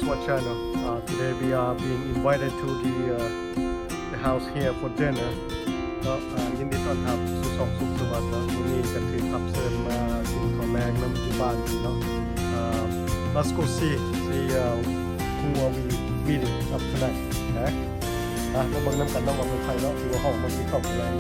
Swat channel. Today we are being invited to the house here for dinner. ก็ยินดีต้อนรับสู่ช่องสุขสวัสดิ์นะวันนี้กันถือขับเชิญมากินข้าวแมงน้ำที่บ้านพี่เนาะ Let's go see who are we meeting up tonight นะมาเบิ่งน้ำกันเนาะว่าเป็นใครเนาะที่ว่าห้องมันมีข้าวแมง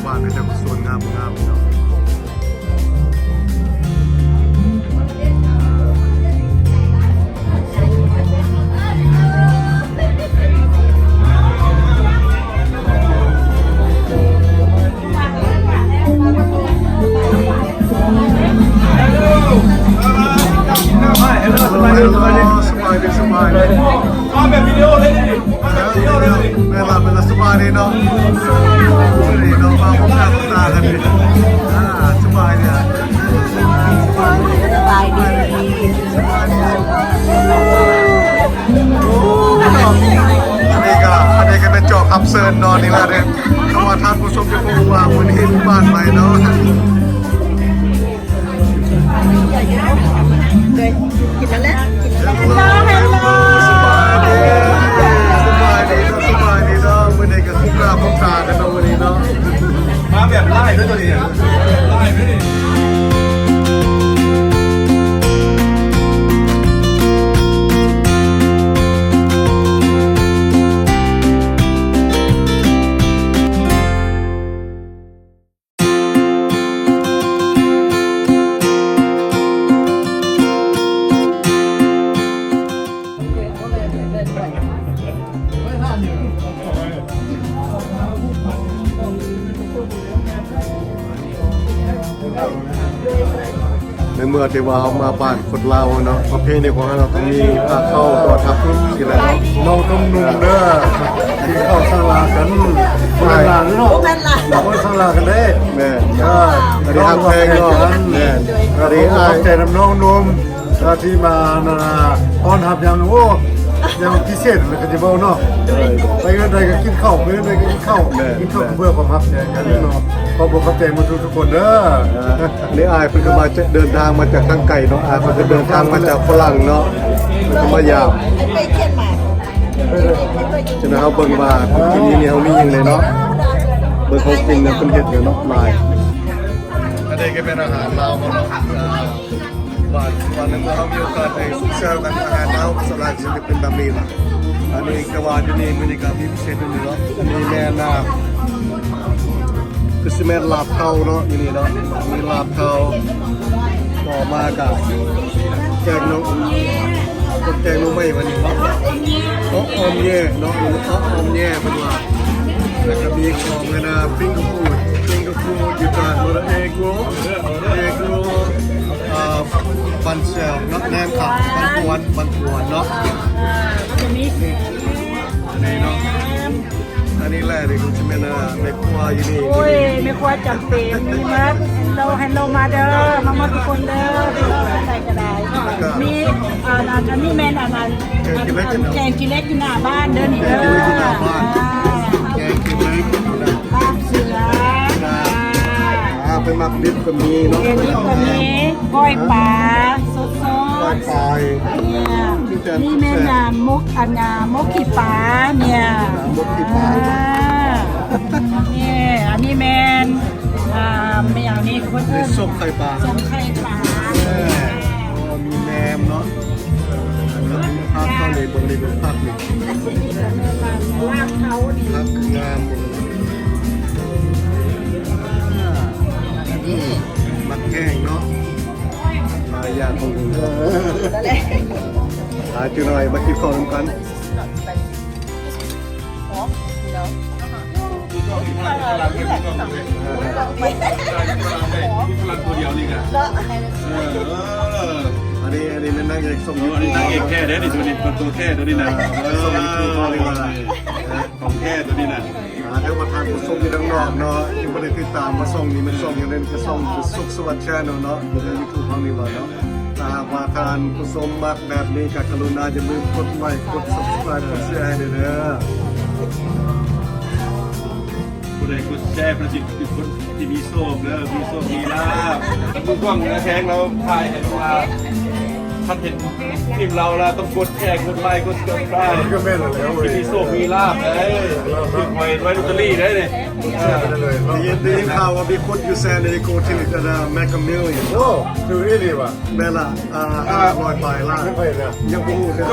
บ้านก็จะสวยงามเนาะสบายมาแบบวิดีโอเลยดิเวลาสบายเลยเนาะนี่เรามาพบหน้าพบตากันดิสบายเนี่ยสบายดีอันนี้ก็เป็นจอกอับเซิร์นนอนนี่ละเนี่ยก็ว่าท่านผู้ชมจะพูดว่าวันนี้บ้านใหม่เนาะกินแล้วแหละสบายดีเนาะวันนี้ก็ทุกราพบตากันเนาะวันนี้เนาะมาแบบไล่ด้วยตัวนี้ไล่ไม่ได้ในเมื่อที่ว่าเขามาบ้านคนลาวเนาะประเพณีของเราต้องมีพาเข้าต่อทับทีไรเราต้องนุ่งเด้อที่เข้าสลากันคนลาวเนาะคนสลากันได้แม่อันนี้ฮักแพงเนาะแม่อันนี้ใจน้ำน้องนมที่มาต้อนรับอย่างโอ้ยังพิเศษเลยกันจะบอกเนาะไปกันใดก็กินข้าวไปกันใดก็กินข้าวเพื่อความรับเนี่ยกันเนาะขอบคุณครับเต็มมาทุกคนเด้อนี่อายเพิ่งมาเดินทางมาจากทางไกลเนาะอายเพิ่งเดินทางมาจากฝรั่งเนาะมายามไปเชียงใหม่จะนะเขาเบิ่งว่าทีนี้เนี่ยเขามียังเลยเนาะเบิ่งเขากินเนี่ยเป็นเห็ดเนี่ยเนาะลายอันนี้ก็เป็นอาหารลาวเนาะวันนึงเรามีโอกาสได้แชร์กันอาหารลาวภาษาลาวจะเป็นแบบนี้ล่ะอันนี้กว่าอยู่นี่มื้อนี้ก็มีพิเศษอยู่เนาะอันนี้แม่นาคือสิแม่ลาบเทาเนาะอยู่นี่เนาะมีลาบเทาต่อมากับแกงนกแกงนกไม่วันนี้เนาะอมแย่เนาะอมแย่เป็นว่าแล้วก็มีของเลยนะฟิงเกอร์ฟูดอยู่กันโมระเอโกบันเซลเนาะแนมขับบันปวนเนาะนี่เนาะอันนี้แหละที่คุณจะเป็นไม่ครัวอยู่นี่โอ้ยไม่ครัวจำเป็นมีมัดเรามาเด้อมาทุกคนเด้อใส่กระไดมีอันนี้แม่นแกงกิเล็กอยู่หน้าบ้านเด้อนี่เด้อแกงกิเล็กปลาเสือเป็นมักดิบก็มีเนาะดิบก็มีก้อยปลาสดก้อยปลานี่แม่นมุกมกขี้ปลาเนี่ยมุกขี้ปลานี่อันนี้แมนไม่อย่างนี้คนอื่นส้มไข่ปลามีแหนมเนาะมีผักเข้าเลยบนนี้เป็นผักนี่ลาบเขาดีผักงามมักแห้งเนาะหลายอย่างของคุณหาจุดหน่อยมากินข้าวร่วมกันตัวเดียวนี่ไงอันนี้เป็นนางเอกส่งยูทูบนางเอกแค่เด้ดิตัวนี้ตัวแค่ตัวนี้นะส่งยูทูบเลยว่าของแค่ตัวนี้นะเดี๋ยวมาทานผู้ส่งที่ด้านนอกเนาะยังไม่ได้ติดตามมาส่งนี่มันส่งอย่างนี้มันจะส่งสุขสวัสดิ์แชนเนาะอยู่ในยูทูบของนี่ว่าเนาะ ถ้าหากว่าทานผู้ชมมักแบบนี้ก็กรุณาอย่าลืมกดไลค์กด Subscribe กดแชร์ให้ด้วยเด้อ ผู้ใดกดแชร์ประสิทธิ์เป็นคนที่มีโชคแล้วมีโชคมีลาภทุกกล้องนะแทงเราถ่ายเห็นว่าท่านเห็นทีมเราแล้วต้องกดแชร์กดไลค์กดซับสไครบ์ ก็แม่นแล้วเว้ย มีโชคมีลาภเลยถึงไว้ลอตเตอรี่ได้เลย ได้ยินข่าวว่ามีคนอยู่แซนดิเอโกที่ลิตรแมกกามิลอยู่ โอ้ดูอีดีว่ะ แม่ละ500 ปลายล้าน ไม่เคยนะ ยังบ่รู้เลย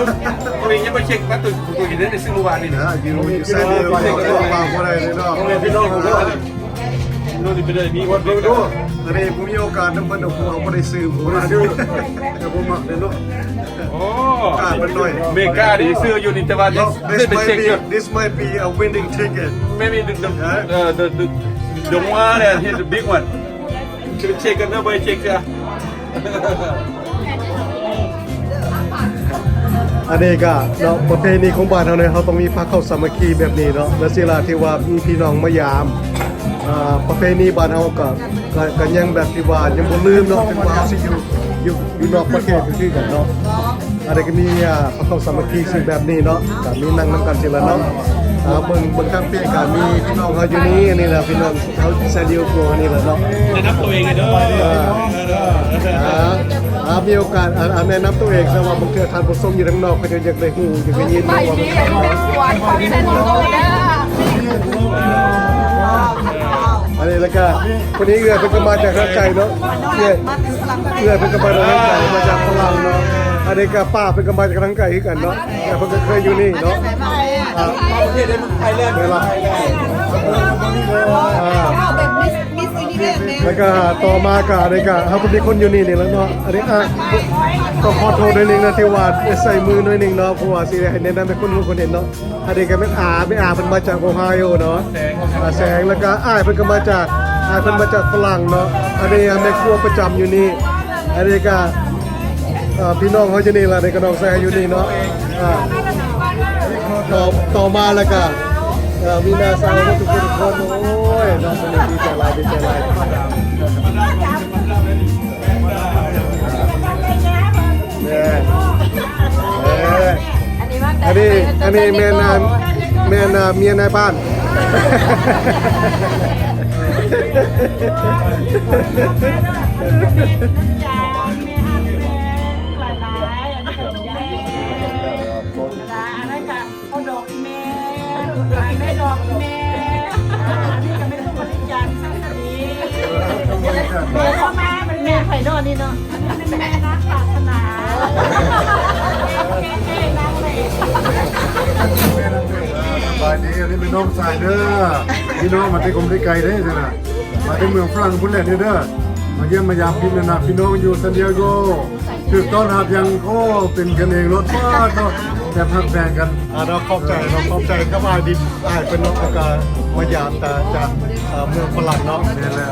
ตัวเองยังไม่เช็คว่าตัวเห็นได้ในซึ่งเมื่อวานนี่นะ นะอยู่แซนดิเอโกก็ฟังบ่ได้เลยเนาะ พี่น้องผมก็ นู่นนี่ไปเลยมี กดดูดู อันนี้ผมมีโอกาสนำเพิ่นเอาเขาบ่ได้ซื้อผมนะ ดูเดี๋ยวผมมักเลยเนาะ โอ้ เมกา ดีซื้ออยู่นี่แต่ว่า This ได้ไป might เช็ค be อยู่ this might be a winning ticket ไม่มีดึงดงว่าเนี่ยที่ the big one จะเช็คกันนะไปเช็คจ้ะ อันนี้ก็เนาะประเพณีของบ้านเราเนี่ยเขาต้องมีพระเข้าสามัคคีแบบนี้เนาะและศิลาที่ว่ามีพี่น้องมายามประเพณีบ้านเราก็ยังแบบที่ว่ายังบ่ลืมเนาะถึงว่าเราสิอยู่นอกประเทศคือกันเนาะอันนี้ก็มีพระเข้าสามัคคีสิ่งแบบนี้เนาะก็มีนั่งนํกันสิละเนาะเบิ่งข้างเปียก็มีพี่น้องเขาอยู่นี่อันนี้แหละพี่น้องเขาแซเดียวโกนี่แหละเนาะ แนะนำตัวเองเลยเด้อ มีโอกาสแนะนำตัวเองซะว่าบางทีท่านผู้ชมอยู่ข้างนอกก็จะอยากได้ฮู้อยากได้ยินว่ามันเป็นอันนี้แล้วก็คนนี้เอื้อเพิ่นก็มาจากทางไกลเนาะเอื้อเพิ่นก็มาจากทางไกลมาจากฝรั่งเนาะอันนี้ก็ป้าเพิ่นก็มาจากทางไกลคือกันเนาะแต่เพิ่นก็เคยอยู่นี่เนาะประเทศได้ไทยแลนด์เวลาแล้วก็ต่อมาก็อันนี้ก็เฮาเป็นคนอยู่นี่นี่แล้วเนาะอันนี้ต้องขอโทษด้วยนึงนะที่ว่าใส่มือหน่อยนึงเนาะเพราะว่าสิให้แนะนำให้คนรู้คนเห็นเนาะอันนี้ก็เป็นไม่เพิ่นมาจากโอไฮโอเนาะแสงแล้วก็เพิ่นก็มาจากเพิ่นมาจากฝรั่งเนาะอันนี้แม่ครัวประจำอยู่นี่อันนี้ก็พี่น้องเขาอยู่นี่ล่ะนี่ก็น้องแซอยู่นี่เนาะต่อมาแล้วก็มีนาสาวทุกคนโอ้ยน้องคนนี้ดีใจหลายอันนี้เมียนายบ้านเข้ามามันแม่ไผ่ดอนนี่เนาะแม่นักศาสนาบายดีอันนี้เป็นน้องสายเด้อพี่น้องมาที่กรมที่ไกลเด้อจ้ะนะมาที่เมืองฝรั่งพุ่นแหละเด้อมาเยี่ยมมายามพี่นะพี่น้องอยู่ซานดิเอโกคือต้อนรับยังโอ้เป็นกันเองรถบ้าก็แต่พักแบ่งกัน เราขอบใจก็มาดิเป็นน้องกามายามแต่จากเมืองฝรั่งเนาะนี่แหละ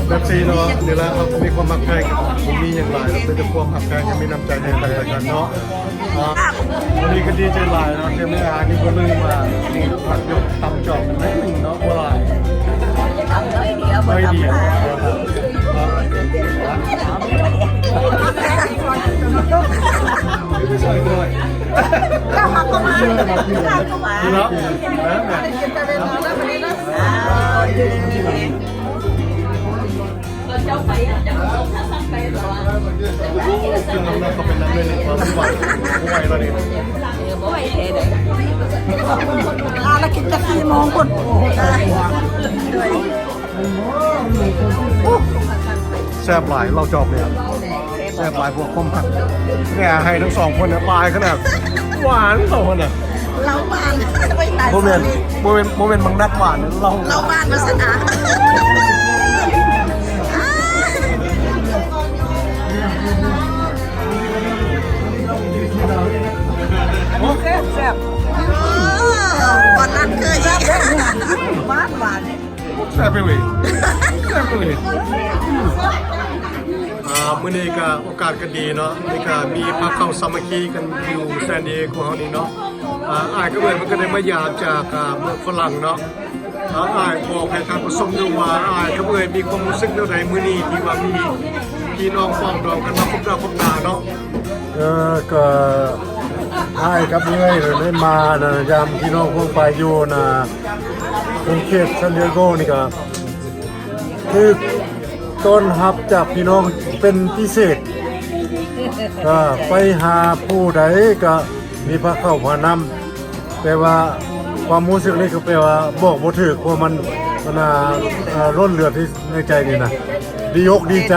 แบบซีเนาะนี่แหละเรามีความมักแพงผมมีอย่างไรเราเป็นความมักแพงยังมีน้ำใจให้กันเนาะวันนี้ก็ดีใจหลายเนาะที่ไม่นี่ก็ลืมมานี่พักยกตำจอบไม่ถึงเนาะว่าไรไม่ดีไม่ใช่ด้วยนี่เนาะซึ่งเราก็เป็นน้ำเลยความหวานผู้ใหญ่เราเนี่ยแล้วกินจะกี่โมงคนแซ่บหลายเราจอบเนี่ยแซ่บหลายพวกคมผักเนี่ยให้ทั้งสองคนเนี่ยปลายขนาดหวานสองคนเนี่ย เราบ้านไม่ตาย โมเมนต์บางนัดหวานเรา บ้านมาสนาโอเคแซ่บวันนั้นเคยบ้านหวาน แซ่บไปเลยแซ่บไปเลยมื้อนี้ก็โอกาสก็ดีเนาะนี่ก็มีพักเข้าสามัคคีกันอยู่แซนดิเอโกของนี่เนาะก็เหมือนมันก็ได้มายามจากเมืองฝรั่งเนาะบอกให้ท่านผู้ชมดูว่าก็เลยมีความรู้สึกเท่าใดมื้อนี้ที่ว่ามี พี่น้องฟ้องดองกันมาพบหน้าพบหน้าเนาะ ก็ให้ครับเรื่อยได้มานะยามพี่น้องคงไปอยู่นะกรุงเทพซานดิเอโกนี่ก็คือต้นรับจากพี่น้องเป็นพิเศษก็ไปหาผู้ใดก็มีพระเข้าพระนำแต่ว่าความรู้สึกนี่คือแปลว่าบอกบ่ถูกเพราะมันล้นเลือดที่ในใจนี่นะดีอกดีใจ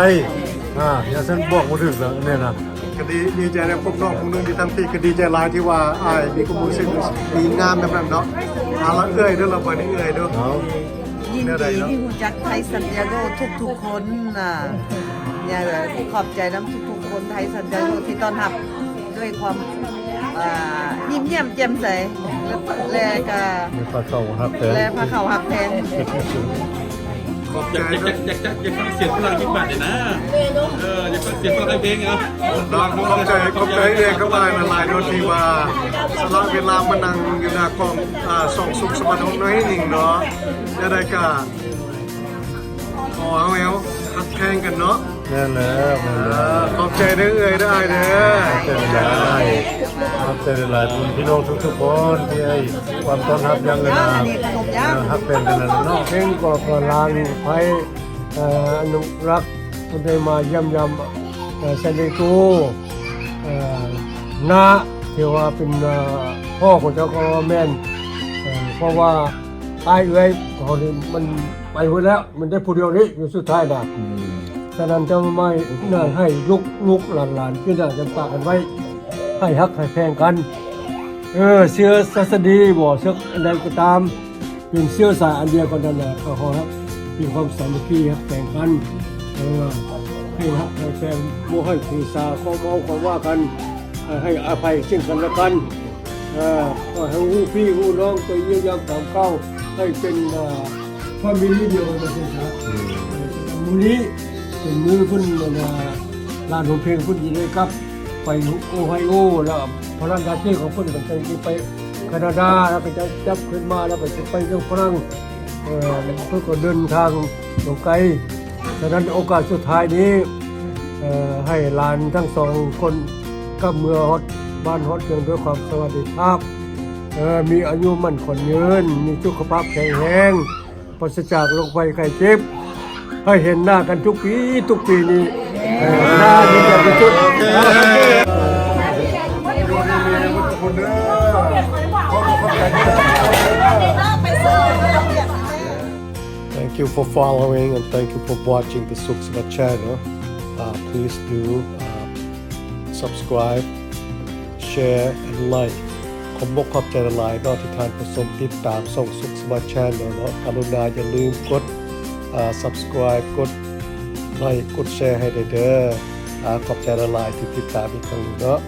อย่างฉันบอกบ่ถูกแล้วเนี่ยนะ ก็ดีใจในพบน้องคนนึงที่ทำที่ก็ดีใจหลายที่ว่าอ้ายมีความรู้สึกดีงามแบบนั้นเนาะละเอ้ยเด้อเราบ่ได้เอ้ยเด้อ ยินดีที่รู้จักไทยสันติอาโกทุกๆคนนะอย่าขอบใจน้ำทุกๆคนไทยสันติอาโกที่ต้อนรับด้วยความยิ้มแย้มแจ่มใสและก็ มีพระเข้าหักแพง และพระเขาหักแพง ขอบ อ ใจ ยากฟังเสียงฝรั่งยิ่งบัดเลยนะอยากฟังเสียงฝรั่งเพลงเอา ขอบใจเองก็ว่าหลายโดนที่ว่าสละเวลามานั่งอยู่หน้ากล้องส่องสุขสมบัติของน้อยหนึ่งเนาะจะได้ก็ขอเอาแล้วฮักแข่งกันเนาะ นั่นแหละนั่นแหละ ขอบใจเด้อเอ้ยได้เด้อ เป็นหลายครับเป็นหลายพี่น้องทุกๆคนที่ให้ความต้อนรับอยังเลยนะฮักเป็นกันแล้วเนาะ เพ่งก็ลานไฟอนุรักษ์คนได้มาเยี่ยมยามเซนเดกูนาที่ว่าเป็นพ่อของเจ้าก็แม่นเพราะว่าตายเอ้ยเขานี่มันไปหมดแล้วมันได้ผู้เดียวนี้อยู่สุดท้ายนะฉะนั้นจะไม่น่าให้ลูกหลานพี่น้องจำปากันไว้ให้ฮักให้แพงกันเชื้อศาสดีบ่เชื้ออะไรก็ตามเป็นเชื้อสายอันเดียวกันนั่นแหละก็ขอครับมีความสามัคคีฮักแพงกันให้ฮักให้แพงบ่ให้ถือสาข้อเมาข้อว่ากันให้อภัยซึ่งกันและกันก็ให้ฮู้พี่ฮู้น้องตัวเยี่ยมยามตามเก้าให้เป็นฟามิลี่เดียวกันเป็นครับมื้อนี้เป็นมื้อพุ่นลานของเพลงพุ่นยินเลยครับไปโอไฮโอแล้วพลังการเที่ยวของพุ่นกันไปแคนาดาแล้วไปจับขึ้นมาแล้วไปเรื่องฝรั่งเพื่อก็เดินทางลงไกลฉะนั้นโอกาสสุดท้ายนี้ให้หลานทั้งสองคนกับเมื่อฮอดบ้านฮอดเมืองด้วยความสวัสดิภาพมีอายุมั่นขวัญยืนมีสุขภาพแข็งแรงปราศจากโรคภัยไข้เจ็บให้เห็นหน้ากันทุกปีนี้หน้าดีใจที่สุด คนเด้อขอบใจเด้อ Thank you for following and thank you for watching the Suksma channel. Please do subscribe, share and like. ขอบใจหลายๆเนาะที่ท่านผู้ชมติดตามส่งสุขสวัสดิ์ channel เนาะกรุณาอย่าลืมกดsubscribe กดไลค์กดแชร์ให้เด้อขอบใจหลายๆที่ติดตามอีกครั้งหนึ่งเนาะ